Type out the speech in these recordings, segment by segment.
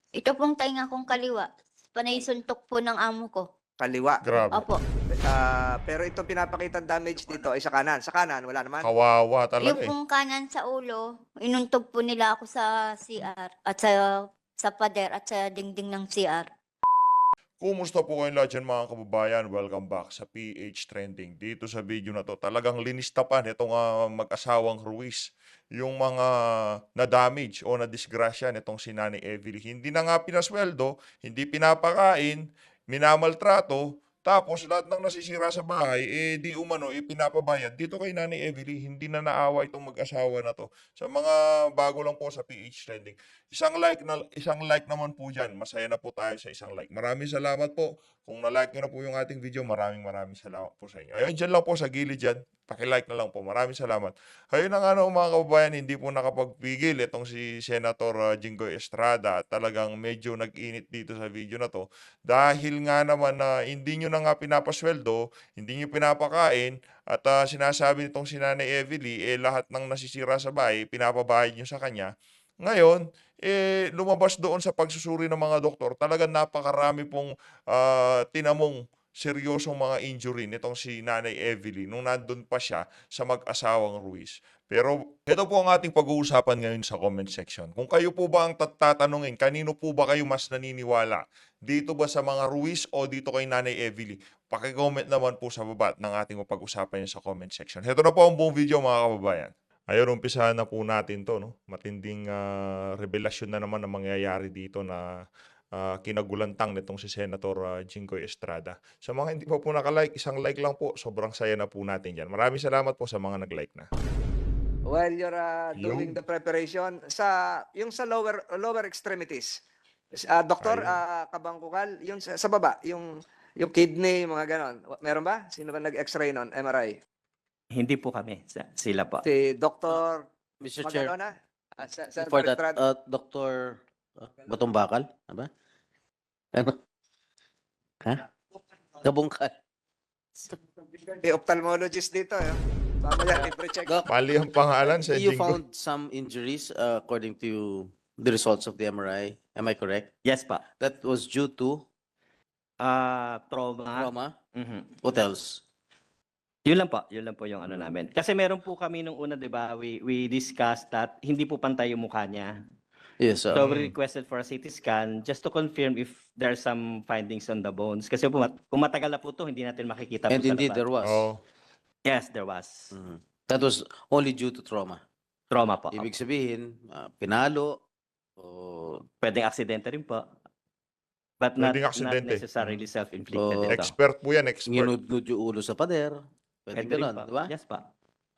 Ito pong tainga kong kaliwa, panay suntok po ng amo ko. Kaliwa. Grabe. Opo. Pero itong pinapakitang damage dito ay sa kanan. Sa kanan, wala naman. Kawawa talaga Yung eh. pong kanan sa ulo, inuntog po nila ako sa CR at sa pader at sa dingding ng CR. Kumusta po kayong lahat dyan mga kababayan? Welcome back sa PH Trending. Dito sa video na to, talagang linista pa nitong mag-asawang Ruiz yung mga na-damage o na-disgrasya nitong si Nanay Evely. Hindi na nga pinasweldo, hindi pinapakain, minamaltrato, tapos lahat ng nasisira sa bahay, di umano, pinapabayad. Dito kay Nanay Evely, hindi na naawa itong mag-asawa na to. Sa mga bago lang po sa PH Trending, isang like naman po dyan. Masaya na po tayo sa isang like. Maraming salamat po. Kung na-like nyo na po yung ating video, maraming salamat po sa inyo. Ayun, dyan lang po sa gilid dyan. Paki-like na lang po. Maraming salamat. Ayun na nga no, mga kababayan, hindi po nakapagpigil itong si Senator Jinggoy Estrada. Talagang medyo nag-init dito sa video na to. Dahil nga naman na hindi nyo na nga pinapasweldo, hindi nyo pinapakain, at sinasabi nitong si Nanay Evely, lahat ng nasisira sa bahay, pinapabayad nyo sa kanya. Ngayon, lumabas doon sa pagsusuri ng mga doktor, talagang napakarami pong tinamong seryosong mga injury nitong si Nanay Evely nung nandun pa siya sa mag-asawang Ruiz. Pero ito po ang ating pag-uusapan ngayon sa comment section. Kung kayo po ba ang tatanungin, kanino po ba kayo mas naniniwala? Dito ba sa mga Ruiz o dito kay Nanay Evely? Paki-comment naman po sa baba ng ating pag-usapan sa comment section. Ito na po ang buong video mga kababayan. Ayun, umpisahan na po natin 'to 'no. Matinding, revelasyon na naman ang mangyayari dito na, kinagulantang nitong si Senator, Jinggoy Estrada. Sa mga hindi pa po naka-like, isang like lang po, sobrang saya na po natin diyan. Maraming salamat po sa mga nag-like na. While you're doing Yung the preparation, yung sa lower extremities, Doktor ayun. Kabangkukal, yung sa baba, yung kidney, mga ganon. Meron ba? Sino ba nag-x-ray nun? MRI? Hindi po kami, sila po. Si Uh, Dr. Mr. Chair, Magalona? before that, Estrada? Dr. Batong Bakal, ano? Ano? Ha? Kabungkal. Ophthalmologist dito. Mamaya, i-check. Doc, Mali ang pangalan sa you Jinggoy. found some injuries according to the results of the MRI. Am I correct? Yes pa. That was due to Trauma. trauma. Mhm. What else? Yun lang po yung ano namin. Kasi meron po kami nung una, 'di ba? We discussed that hindi po pantay yung mukha niya. Yes. So we requested for a CT scan just to confirm if there are some findings on the bones. Kasi po, kung matagal na po to, hindi natin makikita and po sa indeed labas. there was. Oo. Yes, there was. Mhm. That was only due to trauma. Trauma po. Ibig sabihin, pinalo o Pwedeng aksidente rin po. But not Pwedeng aksidente. necessarily self-inflicted Oh. ito. Expert po yan, expert. nginudnud yung ulo sa pader. Pwede Pwede rin ganun, po. di ba? Yes pa.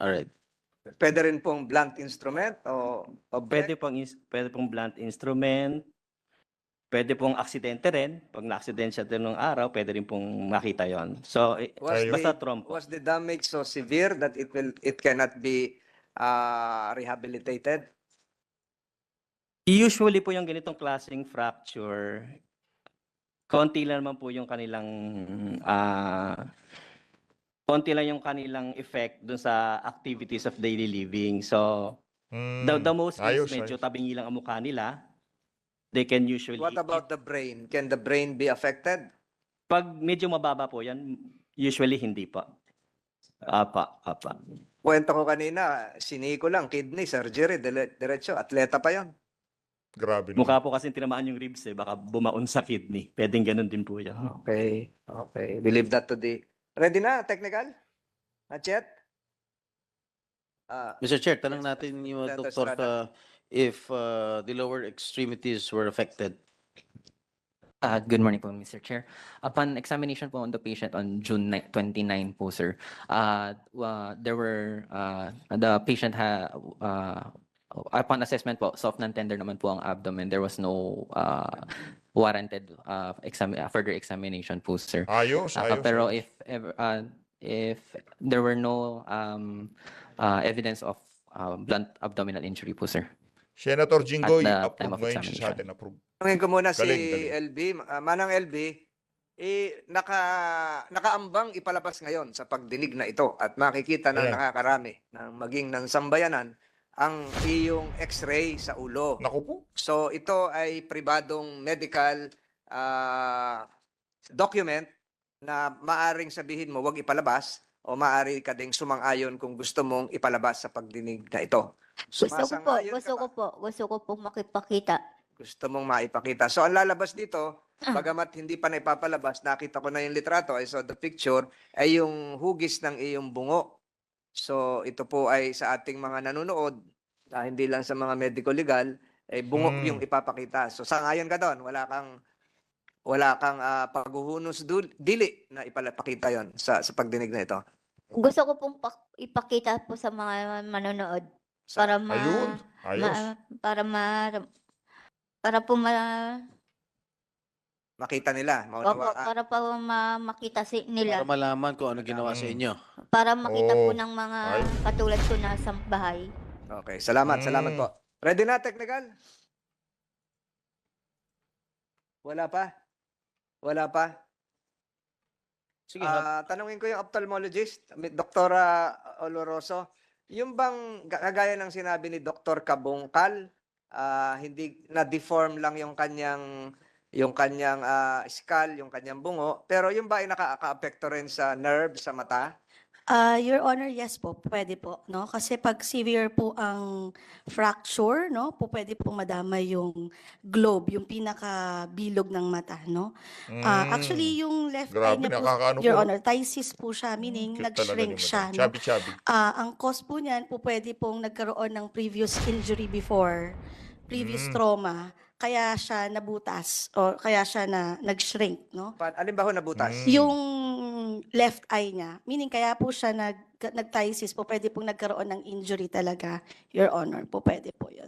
Alright. Pwede rin pong blunt instrument o Pwede pong blunt instrument. Pwede pong aksidente rin. Pag na-aksidente siya din ng araw, pwede rin pong makita yon. So, Ayun. basta trauma po. Was the damage so severe that it cannot be rehabilitated? Usually po yung ganitong klaseng fracture, konti lang naman po yung kanilang konti lang yung kanilang effect dun sa activities of daily living. So, the most is Ayos, medyo ayos. tabingi lang ang mukha nila. They can usually, What about the brain? Can the brain be affected? pag medyo mababa po yan, usually hindi pa. Apa. Kwento ko kanina, siniko lang, kidney, surgery, diretso, atleta pa yon. Grabe Mukha naman. po kasi tinamaan yung ribs baka bumaon sa kidney. Pwedeng ganun din po yan. Okay. We leave that to the... Ready na, technical? Not yet? Mr. Chair, tanong natin yung Senator doktor Estrada. if the lower extremities were affected. Good morning po, Mr. Chair. Upon examination po on the patient on June 29 po, sir, there were, the patient upon assessment po, soft non-tender naman po ang abdomen. There was no warranted further examination po, sir. Ayos, ayos. Pero ayos. if there were no evidence of blunt abdominal injury po, sir. Senator Jinggoy, At the time approve of ngayon siya sa examination. atin. Approve. Tanungin ko muna si Galing. LB. Manang LB, nakaambang ipalabas ngayon sa pagdinig na ito at makikita ng Ayan. nakakarami ng maging ng sambayanan ang iyong x-ray sa ulo. Naku po. So ito ay pribadong medical document na maaring sabihin mo wag ipalabas o maaari ka ding sumang-ayon kung gusto mong ipalabas sa pagdinig na ito. Sumasang-ayon ka ba? Gusto ko po makipakita. Gusto mong maipakita. So ang lalabas dito, bagamat hindi pa naipapalabas, nakita ko na yung litrato, I saw the picture, ay yung hugis ng iyong bungo. So ito po ay sa ating mga nanonood, hindi lang sa mga medical legal, ay bungo yung ipapakita. So sangayon ka doon, wala kang paghuhunos dili na ipapakita yon sa pagdinig na ito. Gusto ko pong ipakita po sa mga manonood para Ayun. Ayos. para po Makita nila, opo, maunawaan. para po makita nila, Para malaman kung ano ginawa sa Mm. inyo. para makita po Oo. ng mga Ay. katulad ko na sa bahay. Okay, salamat Mm. po. Ready na, technical? Wala pa? Wala pa? Sige, Tanungin ko yung ophthalmologist, Dr. Oloroso, yung bang kagaya ng sinabi ni Dr. Kabungkal, hindi na-deform lang yung kanyang skull, yung kanyang bungo, pero yung ba ay nakaka-apekto rin sa nerve, sa mata? Your Honor, yes po, pwede po, no? Kasi pag severe po ang fracture, no, po pwede po madamay yung globe, yung pinakabilog ng mata, no? Actually, yung left eye Grabe, niya po, nakakaano Your po. Honor, ptysis po siya, meaning Cute talaga nag-shrink ni siya, Madam. no? Chubby-chubby. Ang cause po niyan po pwede pong nagkaroon ng previous injury before, previous Mm. trauma, kaya siya nabutas o kaya siya nag-shrink, no? Alin ba ho nabutas? Mm. Yung left eye niya, meaning kaya po siya nag-ptysis po, pwede pong nagkaroon ng injury talaga, Your Honor, po pwede po yun.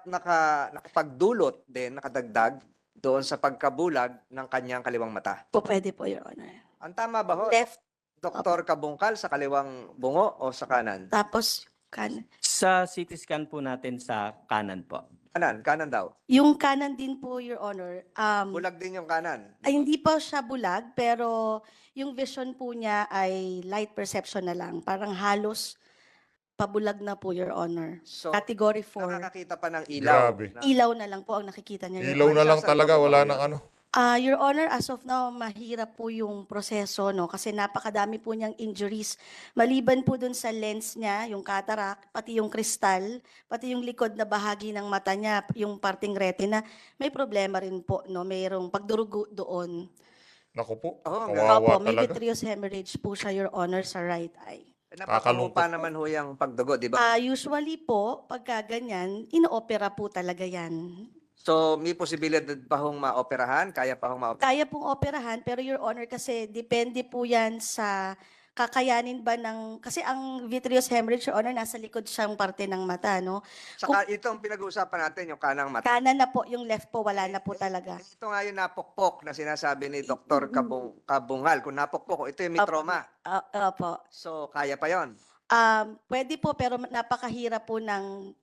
Nakapagdulot din, nakadagdag doon sa pagkabulag ng kanyang kaliwang mata. Po pwede po, Your Honor. Ang tama ba ho, Left, Dr. Kabungkal, sa kaliwang bungo o sa kanan? tapos kanan. Sa CT scan po natin sa kanan po. Kanan daw. Yung kanan din po, Your Honor, Bulag din yung kanan. ay hindi pa siya bulag, pero yung vision po niya ay light perception na lang. Parang halos pabulag na po, Your Honor. So, Category 4. nakakakita pa ng ilaw. Grabe. Ilaw na lang po ang nakikita niya, Your Ilaw na lang Sasagot talaga, ko wala ba nang yun? ano. Your Honor, as of now, mahirap po yung proseso, no? Kasi napakadami po niyang injuries. Maliban po dun sa lens niya, yung cataract, pati yung kristal, pati yung likod na bahagi ng mata niya, yung parting retina, may problema rin po, no? Mayroong pagdurugo doon. Naku po. Oo, Kawawa Opo, may talaga. vitreous hemorrhage po siya, Your Honor, sa right eye. Napakamukha naman ho yung pagdugo, di ba? Usually po, pagka ganyan, ino-opera po talaga yan. So, may posibilidad pa hong maoperahan? Kaya pa hong maoperahan? Kaya pong operahan, pero Your Honor, kasi depende po yan sa kakayanin ba ng, kasi ang vitreous hemorrhage, Your Honor, nasa likod siyang parte ng mata, no? Saka itong pinag-uusapan natin, yung kanang mata. Kanan na po, yung left po, wala na po talaga. Ito nga yung napokpok na sinasabi ni Dr. Kabungal. Kung napokpok, ito yung may Opo. trauma. Opo. So, kaya pa yon. Pwede po, pero napakahirap po ng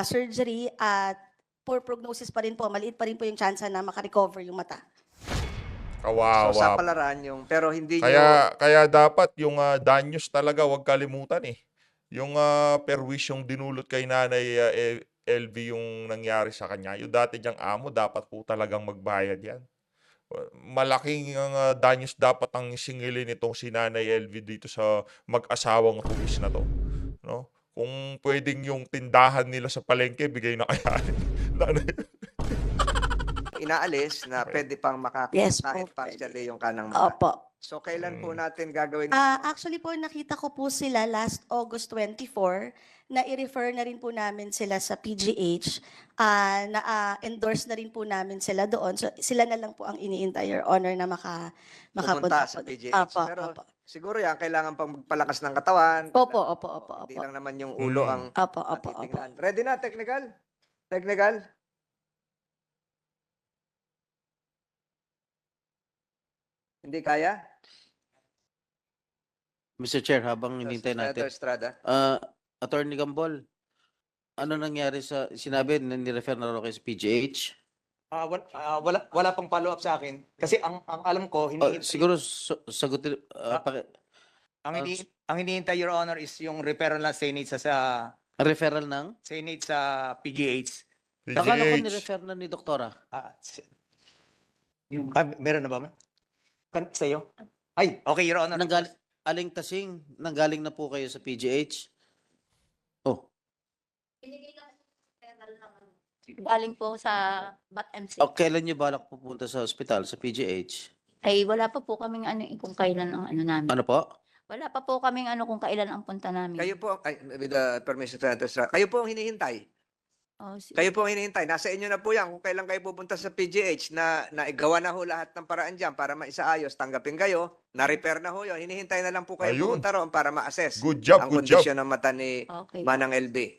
surgery at poor prognosis pa rin po, maliit pa rin po yung chance na makarecover yung mata. Kawawa. So, sa palaran yung, pero hindi Kaya dapat yung danyos talaga, wag kalimutan eh. Yung perwis yung dinulot kay Nanay LV yung nangyari sa kanya. Yung dati niyang amo, dapat po talagang magbayad yan. Malaking danyos dapat ang singilin nitong si Nanay LV dito sa mag-asawang ruwis na to. No? Kung pwedeng yung tindahan nila sa palengke, bigay na kaya ni Nanay. inaalis na pwede pang Yes makakita po, partially yung kanang mata. Opo. So, kailan po natin gagawin? Actually po, nakita ko po sila last August 24, na i-refer na rin po namin sila sa PGH, na-endorse na rin po namin sila doon. So, sila na lang po ang iniintay, Your Honor, na Pumunta makapunta sa po. PGH. Opo, Pero opo. siguro yan, kailangan pang magpalakas ng katawan. Opo, opo, opo, Hindi opo. lang naman yung ulo ang Opo, opo, opo. titingnan. Ready na, technical? Technical? Hindi kaya? Mr. Chair, habang hinintay Senator natin. Estrada. Attorney Gambol, ano nangyari sinabi, nirefer na raw kayo sa PGH? Wala pang follow-up sa akin. Kasi ang alam ko, Siguro sagutin, ang hinihintay, Your Honor, is yung referral na Senate sa Referral ng? Senate sa PGH. Akala ko PGH. ni-refer na ni Doktora. Meron na ba, ma'am? Sa iyo? Ay, okay, Your Honor. Aling Tasing, nanggaling na po kayo sa PGH? Oh, Galing po sa Bat MC. kailan niyo balak pupunta sa ospital, sa PGH? Ay, wala pa po kaming ano kung kailan ang ano namin. Ano po? Wala pa po kaming ano kung kailan ang punta namin. Kayo po, ay, with the permission of Senator kayo po ang hinihintay. Oh, Kayo po ang hinihintay. Nasa inyo na po yan kung kailan kayo pupunta sa PGH na igawa na ho lahat ng paraan dyan para maisaayos, tanggapin kayo, na-repair na ho yun. Hinihintay na lang po kayo Ayun. pumunta roon para ma-assess Good job, ang good job. kondisyon ng mata ni Okay. Manang LB.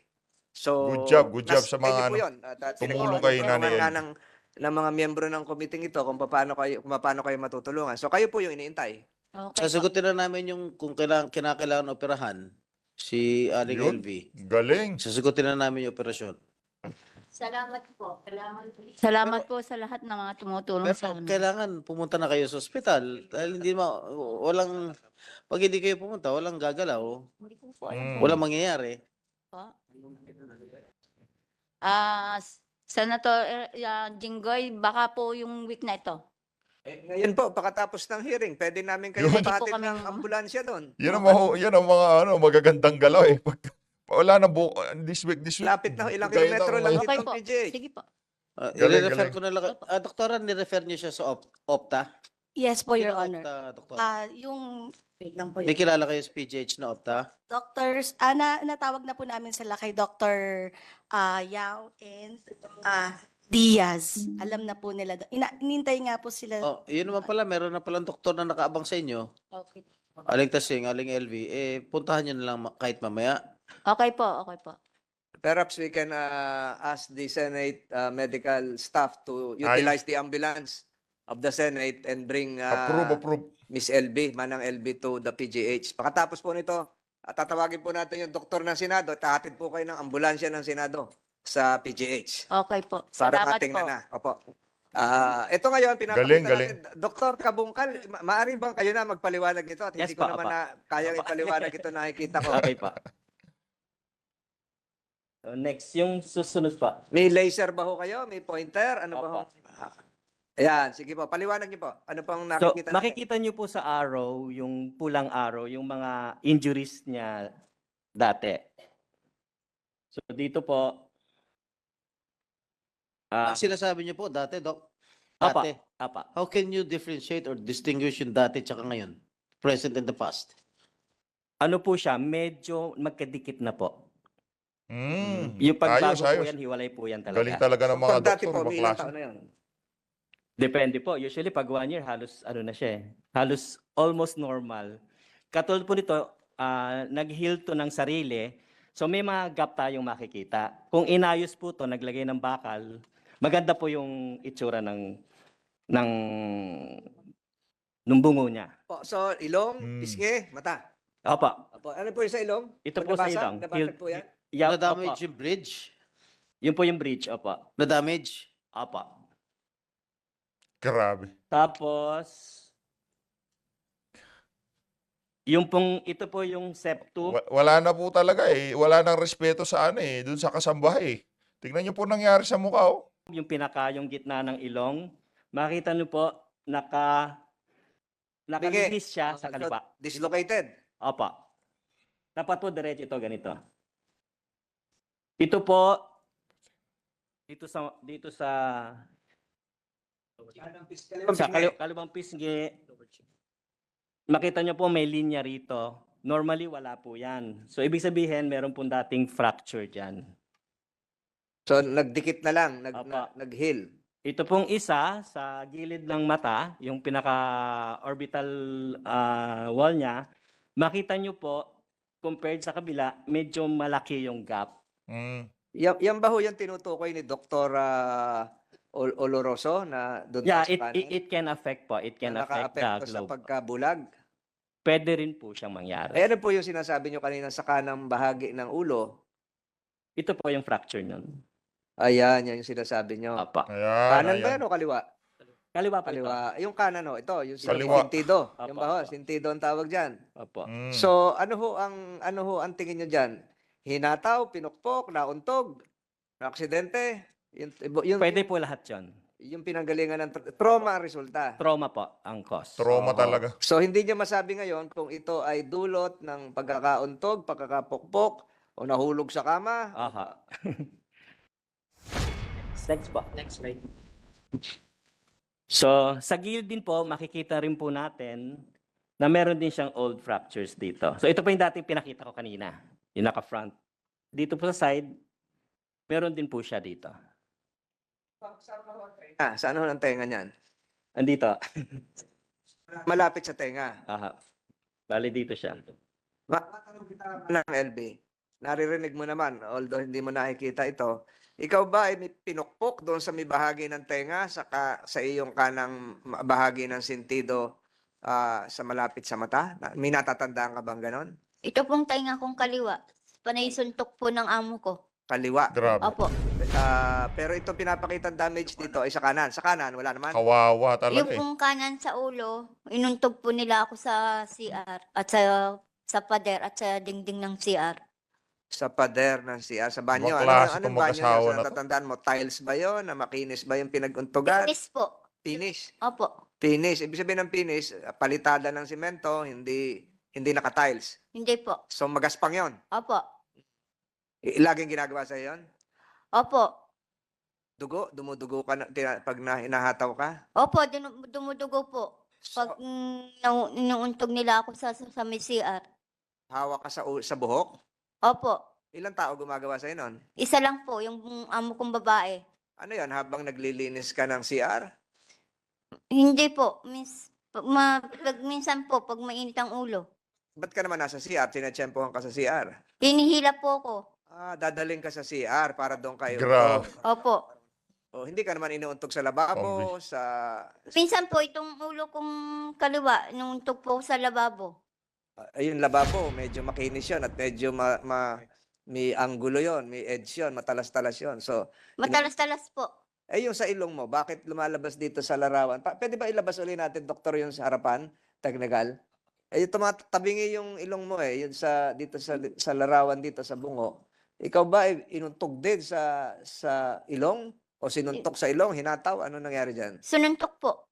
So, Good job sa mga kayo po ano, yun. At tumulong pinag-uusapan kay Nanay nga LB. ng mga miyembro ng committee ito kung paano kayo matutulungan. So kayo po yung iniintay. Okay po. Sasagutin na namin yung kung kinakailangan operahan si Aling Yun. LV. Galing. Sasagutin na namin yung operasyon. Salamat po. Salamat po sa lahat ng mga tumutulong sa Pero amin. kailangan pumunta na kayo sa ospital dahil walang pag hindi kayo pumunta, walang gagalaw, Hindi ko po alam. walang mangyayari. Po. Senator Jinggoy, baka po yung week na ito. Ngayon po, pagkatapos ng hearing, pwede namin kayo Yun. mapahatid Hindi po kami- ng ambulansya doon. Yan ang mga magagandang galaw eh. Wala na this week. Lapit na ho, ilang Kaya kilometro na lang ngayon. Okay dito po. ang PGH. Sige po. Galing, I-refer galing. ko na lang. Doktora, ni-refer niyo siya sa Opta? Yes po, Your Sino Honor. Opta, Doktora? Yung wait lang po. May kilala kayo sa PGH na Opta? Doctors, natawag na po namin sila kay Dr. Yao and Diaz. Alam na po nila. Inintay nga po sila. Oh, yun naman pala, meron na palang doktor na nakaabang sa inyo. Okay. Aling Tasing, Aling LV, puntahan niyo na lang kahit mamaya. Okay po, okay po. Perhaps we can ask the Senate medical staff to utilize the ambulance of the Senate and bring Approve. Miss LB, Manang LB to the PGH. Pagkatapos po nito, tatawagin po natin yung doktor ng Senado at hahatid po kayo ng ambulansya ng Senado sa PGH. Okay po. Para Salamat mating po. na. Opo. Ito ngayon, pinapakita Galing, natin. Dr. Kabungkal, maaari bang kayo na magpaliwanag ito? At Yes hindi ko po, naman apa. na kayang Apa. ipaliwanag ito nakikita ko. Okay pa. So next, yung susunod pa. May laser ba ho kayo? May pointer? Ano ba ho? Opo. Ayan, sige po. Paliwanag niyo po. Ano pang So, nakikita natin? makikita nyo po sa arrow, yung pulang arrow, yung mga injuries niya dati. So, dito po, Sinasabi niyo po dati, Dok? apa, Dati. apa. How can you differentiate or distinguish yung dati tsaka ngayon? Present and the past? Ano po siya, medyo magkadikit na po. Ayos, Yung pagbago po ayos. yan, hiwalay po yan Galing talaga. talaga ng mga Pag dati doktor, po, may ilang baklase. taon na yun. Depende po. Usually, pag 1 year, halos ano na siya eh. Halos almost normal. Katulad po nito, nag-heal to ng sarili. So, may mga gap tayong makikita. Kung inayos po to, naglagay ng bakal, maganda po yung itsura ng bungo niya. Po, so, ilong, Hmm. pisngi, mata. Opo. Opo, ano po yung sa ilong? Ito po sa Nabasa? ilong. Nabasa po yan? Yeah, Na-damage opo. yung bridge? Yun po yung bridge. Opo. Na-damage? Opo. Grabe. Tapos, ito po yung septum. Wala na po talaga eh. Wala nang respeto sa ano eh. Doon sa kasambahay eh. Tingnan niyo po nangyari sa mukha oh. Yung yung gitna ng ilong. Makita niyo po, nakalihis siya sa kaliwa. Dislocated. Opo. Dapat po diretso ito, ganito. Ito po, dito sa kaliwang pisngi, makita nyo po may linya rito. Normally, wala po yan. So, ibig sabihin, meron pong dating fracture dyan. So, nagdikit na lang, Opo. nag-heal. Ito pong isa sa gilid ng mata, yung pinaka-orbital wall niya, makita nyo po, compared sa kabila, medyo malaki yung gap. Yan ba ho yung tinutukoy ni Dr. Oloroso na doon Yeah, sa kanan? it can affect po. It can Na affect naka-apekto the sa globe. pagkabulag? Pwede rin po siyang mangyari. Ano po yung sinasabi nyo kanina sa kanang bahagi ng ulo? Ito po yung fracture nun. Ayan, yan yung sinasabi nyo. Apa. Ayan, Kanan ba ayan. yan o kaliwa? Kaliwa po ito. Kaliwa. Yung kanan o, ito, yung Kaliwa. sintido. Apo, Yung ba ho? apo. Sintido ang tawag dyan. Opo. So, ano ho ang tingin nyo dyan? hinataw, pinukpok, nauntog, aksidente. Yung, Pwede po lahat yon. yung pinanggalingan ng trauma ang resulta. Trauma po ang cause. Trauma Oo. talaga. So hindi niya masabi ngayon kung ito ay dulot ng pagkakauntog, pagkakapukpok, o nahulog sa kama. Aha. Next po. Next slide. So, sa gilid din po, makikita rin po natin na meron din siyang old fractures dito. So, ito po yung dating pinakita ko kanina. Yung naka-front. Dito po sa side, meron din po siya dito. Saan ho ang tenga niyan? Andito. Malapit sa tenga. Aha. Bali dito siya. Matanong kita ng LB. Naririnig mo naman, although hindi mo nakikita ito. Ikaw ba ay may pinukpok doon sa may bahagi ng tenga sa iyong kanang bahagi ng sentido sa malapit sa mata? May natatandaan ka bang ganon? Ito pong tainga kong kaliwa. Panay suntok po ng amo ko. Kaliwa. Grabe. Opo. Pero ito pinapakita damage dito ay sa kanan. Sa kanan, wala naman. Kawawa Yung talaga eh. pong kanan sa ulo, inuntog po nila ako sa CR at sa pader at sa dingding ng CR. Sa pader ng CR, sa banyo. Ibang Ano, klase anong itong banyo mag-asawa niya? na Sa to. natatandaan mo, tiles ba yun? Na makinis ba yung pinaguntugan? Finish po. Finish. Opo. Finish. Ibig sabihin ng finish, palitada ng simento, hindi naka-tiles. Hindi po. So magaspang yon. Opo. Laging ginagawa sa yon. Opo. Dugo, dumudugo ka pag hinahataw ka. Opo, dumudugo po. So, Pag inuuntog nila ako sa may CR. hawak ka sa buhok. Opo. Ilang tao gumagawa sa nun? Isa lang po, yung amo kong babae. Ano yan, habang naglilinis ka ng CR? Hindi po. Minsan po, pag mainit ang ulo. Ba't ka naman nasa CR? Tinatsyempohan ka sa CR? Hinihila po ako. Dadaling ka sa CR para doon kayo. Grabe. Opo. Hindi ka naman inuuntog sa lababo, Minsan po, itong ulo kong kaliwa, inuuntog po sa lababo. ayun, lababo, medyo makinis yun at medyo may anggulo yon, may edge yon, matalas-talas yon. So, Matalas-talas po. yung sa ilong mo, bakit lumalabas dito sa larawan? Pwede ba ilabas uli natin, doktor, yung sa harapan, technical? Tumatabingi yung ilong mo yun dito sa larawan dito sa bungo. Ikaw ba ay inuntog din sa ilong? O sinuntok sa ilong, hinataw? Ano nangyari dyan? Sununtok po.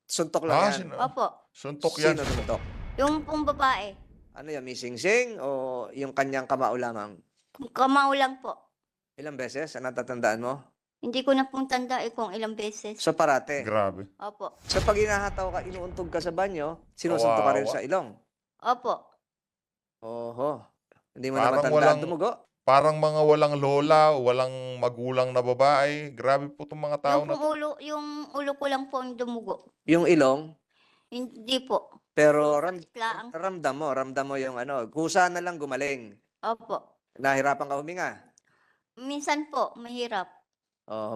Suntok lang yan. Opo. Suntok yan. Sino suntok? Yung pong babae. Ano yan, may sing-sing o yung kanyang kamao lamang? Kamao lang po. Ilang beses? Ang natatandaan mo? Hindi ko na pong tanda kung ilang beses. So parate. Grabe. Opo. So pag hinahataw ka, inuuntog ka sa banyo, sinusuntok ka rin Kawawa. sa ilong. Opo. Oho. Hindi mo Parang na matandaan walang- dumugo. Parang mga walang lola, walang magulang na babae. Grabe po itong mga tao Yung na pong ulo ko lang po ang dumugo. Yung ilong, Hindi po. pero Klaang. ramdam mo yung kusa na lang gumaling. Opo. Nahirapan ka huminga. Minsan po, mahirap.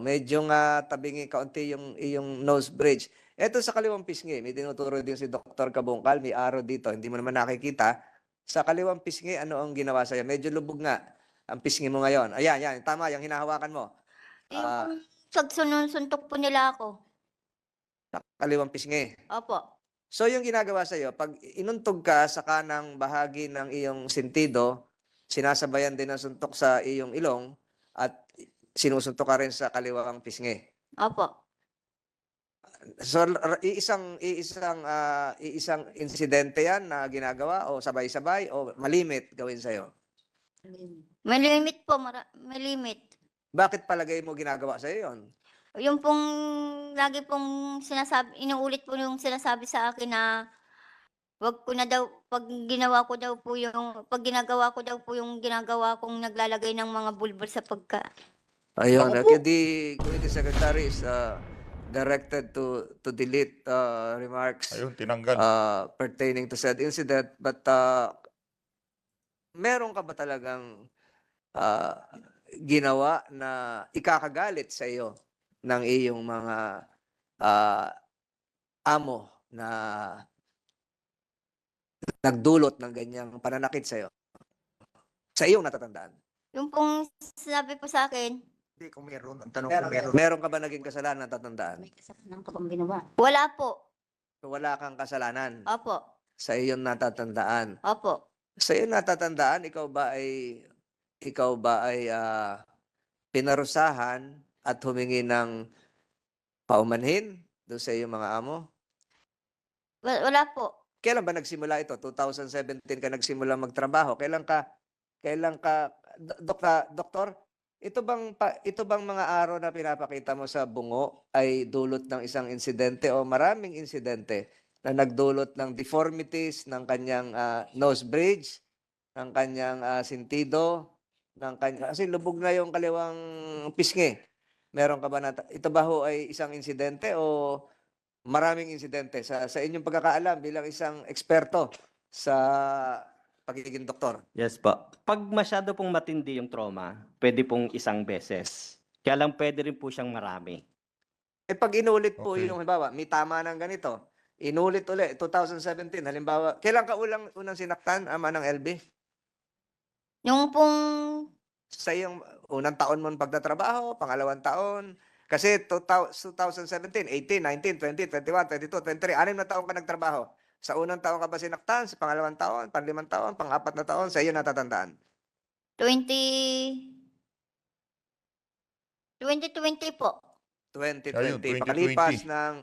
Medyo nga tabingi kaunti yung iyong nose bridge. Ito sa kaliwang pisngi, may tinuturo din si Dr. Kabungkal, may arrow dito, hindi mo naman nakikita. Sa kaliwang pisngi, ano ang ginawa sa'yo? Medyo lubog nga ang pisngi mo ngayon. Ayan, tama, yung hinahawakan mo. Yung suntok po nila ako. Sa kaliwang pisngi. Opo. So yung ginagawa sa'yo, pag inuntog ka sa kanang bahagi ng iyong sentido, sinasabayan din ng suntok sa iyong ilong at sinusuntok ka rin sa kaliwang pisngi. Opo. So iisang insidente yan na ginagawa o sabay-sabay o malimit gawin sa'yo? May limit po, may limit. Bakit palagay mo ginagawa sa'yo yun? Yung pong lagi pong sinasabi, inuulit po yung sinasabi sa akin na wag ko na daw, pag ginagawa ko daw po yung ginagawa kong naglalagay ng mga bulbul sa pagka. Ayun, Ako po. the committee secretary is directed to delete remarks ayun, tinanggal. pertaining to said incident, but meron ka ba talagang ginawa na ikakagalit sa iyo ng iyong mga amo na nagdulot ng ganyang pananakit sa iyo? Sa iyong natatandaan? Yung pong sabi po sa akin, Hindi, kung meron. Ang tanong kung meron. Meron ka ba naging kasalanan natatandaan? wala po. Wala kang kasalanan Opo. sa iyong natatandaan. Opo. Sa iyong natatandaan, ikaw ba ay ikaw ba ay pinarusahan at humingi ng paumanhin doon sa iyong mga amo? Wala po. Kailan ba nagsimula ito? 2017 ka nagsimula magtrabaho. Doktor, ito bang mga araw na pinapakita mo sa bungo ay dulot ng isang insidente o maraming insidente na nagdulot ng deformities ng kanyang nose bridge, ng kanyang sentido, kasi lubog na yung kaliwang pisngi. Meron ka ba ito ba ho ay isang insidente o maraming insidente sa inyong pagkakaalam bilang isang eksperto sa pagiging doktor? Yes po. Pag masyado pong matindi yung trauma, pwede pong isang beses. Kaya lang pwede rin po siyang marami. Eh pag inulit po Okay. yung halimbawa, may tama ng ganito, inulit ulit, 2017, halimbawa, kailan ka unang sinaktan, ama ng LB? Yung pong Sa iyong unang taon mo ng pagtatrabaho, pangalawang taon, kasi 2017, 18, 19, 20, 21, 22, 23, 6 na taon ka nagtrabaho. Sa unang taon ka ba sinaktan? Sa pangalawang taon, panlimang taon, pang-apat na taon, sa iyo natatandaan? 2020 po. 2020. Ayun, 2020. Pakalipas ng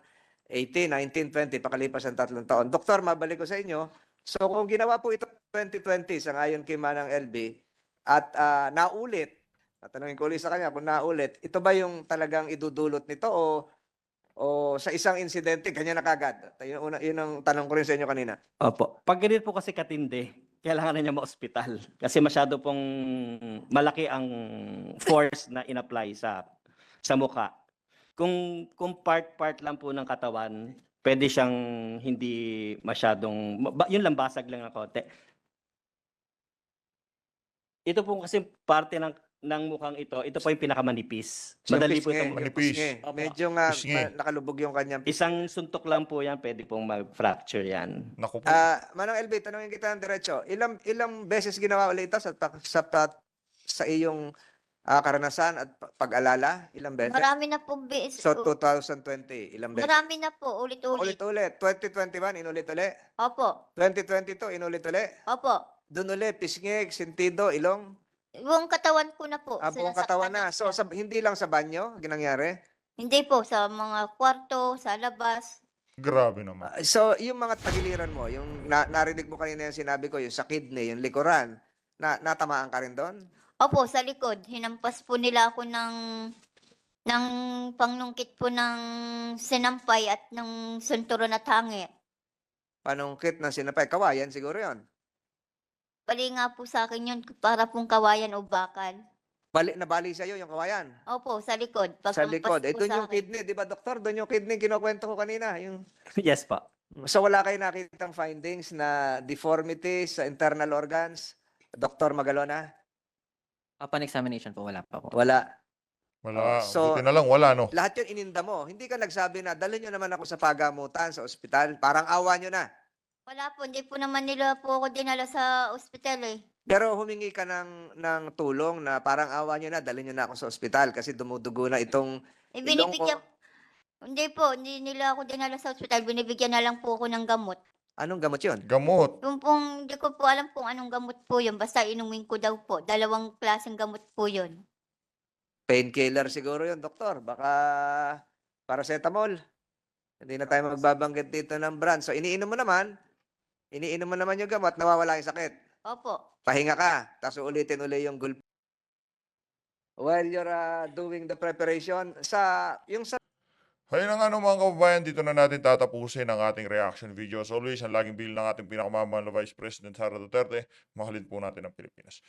18, 19, 20, pakalipas ng 3 taon. Doktor, mabalik ko sa inyo. So kung ginawa po ito 2020 sa ngayon kay Manang LB at naulit, tatanungin ko ulit sa kanya kung naulit, ito ba yung talagang idudulot nito o sa isang insidente, kanya na kagad? Yun ang tanong ko rin sa inyo kanina. Opo. Pag ganito po kasi katindi, kailangan na niya ma-ospital. Kasi masyado pong malaki ang force na in-apply sa mukha. Kung part-part lang po ng katawan, pwede siyang hindi masyadong, yun lang, basag lang ng konti. Ito po kasi parte ng mukhang ito po yung pinakamanipis. Madali po Pisngi, itong Manipis. pisngi. Opo. Medyo nga Pisngi. nakalubog yung kanyang pisngi. isang suntok lang po yan, pwede pong mag-fracture yan. Naku po. Manang LB, tanungin kita ng diretso. Ilang beses ginawa ulit ito sa iyong karanasan at pag-alala? Ilang beses? Marami na po So 2020, ilang beses? marami na po, ulit-ulit. Ulit-ulit. 2021, inulit-ulit. Opo. 2022, inulit-ulit. Opo. Doon ulit, pisngig, sentido, ilong, Buong katawan ko na po. buong sinasaktan katawan na. niya. So hindi lang sa banyo, ginangyari. Hindi po, sa mga kwarto, sa labas. Grabe naman. So yung mga tagiliran mo, yung narinig mo kanina yung sinabi ko, yung sa kidney, yung likuran, natamaan ka rin doon? Opo, sa likod. Hinampas po nila ako ng pangnungkit po ng sinampay at ng sunturon at hangi. Panungkit ng sinapay, kawayan siguro yon. Bali nga po sa akin yun, para pong kawayan o bakal. Nabali sa'yo yung kawayan. Opo, sa likod. Sa Paghampas likod. po Doon sa yung akin. kidney, di ba doktor? Doon yung kidney, kinukwento ko kanina. Yes po. So wala kayo nakitang findings na deformities sa internal organs? Dr. Magalona? Upon examination po, wala pa po. Wala. Wala. so- Buti na lang, wala, no? Lahat yun ininda mo. Hindi ka nagsabi na, dalhin nyo naman ako sa pagamutan, sa ospital. Parang awa nyo na. Wala po, hindi po naman nila po ako dinala sa ospital eh. Pero humingi ka ng tulong na parang awa nyo na, dalhin nyo na ako sa ospital kasi dumudugo na itong Eh, ilong ko. binibigyan, hindi po, hindi nila ako dinala sa ospital, binibigyan na lang po ako ng gamot. Anong gamot yun? Gamot. Yung pong, hindi ko po alam kung anong gamot po yun, basta inumin ko daw po, 2 klaseng gamot po yun. Painkiller siguro yun, doktor. Baka paracetamol. Hindi na tayo magbabanggit dito ng brand. So iniinom mo naman yung gamot, nawawala yung sakit. Opo. Pahinga ka, tapos ulitin uli yung gulp. While you're doing the preparation, yung sa Ayun na nga no, mga kababayan, dito na natin tatapusin ang ating reaction video. As always, ang laging bilin ng ating pinakamamahal na Vice President Sara Duterte, mahalin po natin ang Pilipinas.